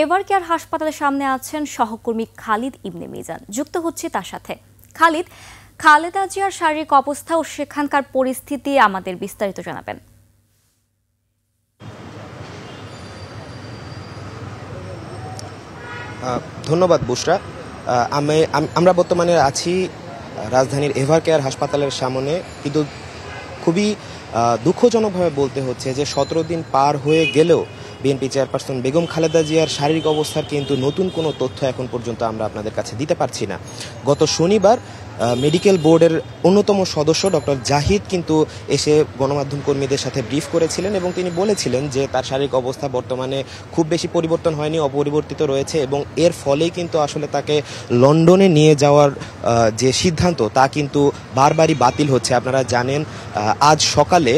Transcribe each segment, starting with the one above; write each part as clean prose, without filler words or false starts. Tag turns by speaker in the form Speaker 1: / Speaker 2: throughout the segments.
Speaker 1: Ever care হাসপাতালের সামনে আছেন সহকর্মী খালিদ ইবনে মিজান। যুক্ত হচ্ছে তার সাথে। খালিদ, খালেদা জিয়ার শারীরিক অবস্থা ও সেখানকার পরিস্থিতি আমাদের বিস্তারিত জানাবেন।
Speaker 2: ধন্যবাদ বুশরা। আমরা বর্তমানে আছি রাজধানীর এভার কেয়ার হাসপাতালের সামনে, কিন্তু খুবই দুঃখজনকভাবে বলতে হচ্ছে যে 17 দিন পার হয়ে গেলেও বিএনপি চেয়ারপারসন বেগম খালেদা জিয়ার শারীরিক অবস্থার কিন্তু নতুন কোনো তথ্য এখন পর্যন্ত আমরা আপনাদের কাছে দিতে পারছি না। গত শনিবার মেডিকেল বোর্ডের অন্যতম সদস্য ডক্টর জাহিদ কিন্তু এসে গণমাধ্যম কর্মীদের সাথে ব্রিফ করেছিলেন এবং তিনি বলেছিলেন যে তার শারীরিক অবস্থা বর্তমানে খুব বেশি পরিবর্তন হয়নি, অপরিবর্তিত রয়েছে এবং এর ফলেই কিন্তু আসলে তাকে লন্ডনে নিয়ে যাওয়ার যে সিদ্ধান্ত তা কিন্তু বারবারই বাতিল হচ্ছে। আপনারা জানেন আজ সকালে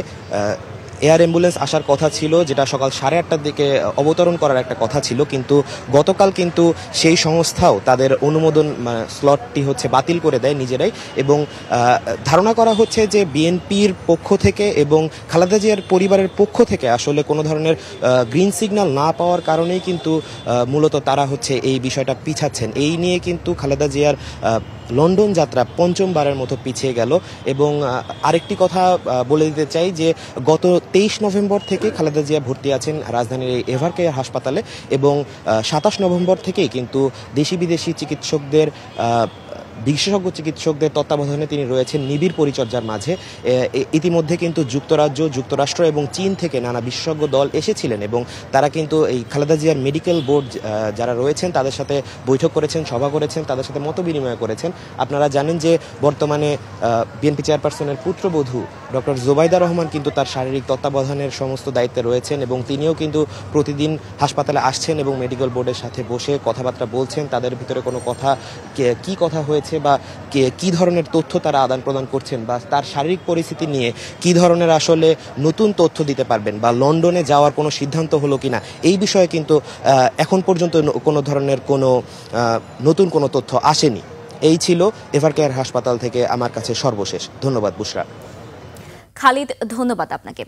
Speaker 2: এয়ার অ্যাম্বুলেন্স আসার কথা ছিল, যেটা সকাল 8:30টার দিকে অবতরণ করার একটা কথা ছিল, কিন্তু গতকাল কিন্তু সেই সংস্থাও তাদের অনুমোদন স্লটটি বাতিল করে দেয় নিজেরাই। এবং ধারণা করা হচ্ছে যে বিএনপির পক্ষ থেকে এবং খালেদা জিয়ার পরিবারের পক্ষ থেকে আসলে কোনো ধরনের গ্রিন সিগন্যাল না পাওয়ার কারণেই কিন্তু মূলত তারা এই বিষয়টা পিছাচ্ছেন। এই নিয়ে কিন্তু খালেদা জিয়ার লন্ডন যাত্রা পঞ্চমবারের মতো পিছিয়ে গেল। এবং আরেকটি কথা বলে দিতে চাই যে গত 23 নভেম্বর থেকে খালেদা জিয়া ভর্তি আছেন রাজধানীর এই এভার কেয়ার হাসপাতালে এবং 27 নভেম্বর থেকেই কিন্তু দেশি বিদেশি বিশেষজ্ঞ চিকিৎসকদের তত্ত্বাবধানে তিনি রয়েছেন নিবিড় পরিচর্যার মাঝে। ইতিমধ্যে কিন্তু যুক্তরাজ্য, যুক্তরাষ্ট্র এবং চীন থেকে নানা বিশেষজ্ঞ দল এসেছিলেন এবং তারা কিন্তু এই খালেদা জিয়ার মেডিকেল বোর্ড যারা রয়েছেন তাদের সাথে বৈঠক করেছেন, সভা করেছেন, তাদের সাথে মত বিনিময় করেছেন। আপনারা জানেন যে বর্তমানে বিএনপি চেয়ারপারসনের পুত্রবধূ ডক্টর জোবাইদা রহমান কিন্তু তার শারীরিক তত্ত্বাবধানের সমস্ত দায়িত্বে রয়েছেন এবং তিনিও কিন্তু প্রতিদিন হাসপাতালে আসছেন এবং মেডিকেল বোর্ডের সাথে বসে কথাবার্তা বলছেন। তাদের ভিতরে কোনো কথা কি কথা হয়েছে বা কি ধরনের তথ্য তারা আদান প্রদান করছেন বা তার শারীরিক পরিস্থিতি নিয়ে কি ধরনের আসলে নতুন তথ্য দিতে পারবেন বা লন্ডনে যাওয়ার কোনো সিদ্ধান্ত হলো কিনা, এই বিষয়ে কিন্তু এখন পর্যন্ত কোনো ধরনের নতুন কোনো তথ্য আসেনি। এই ছিল এভার কেয়ার হাসপাতাল থেকে আমার কাছে সর্বশেষ। ধন্যবাদ বুশরা।
Speaker 1: খালিদ, ধন্যবাদ আপনাকে।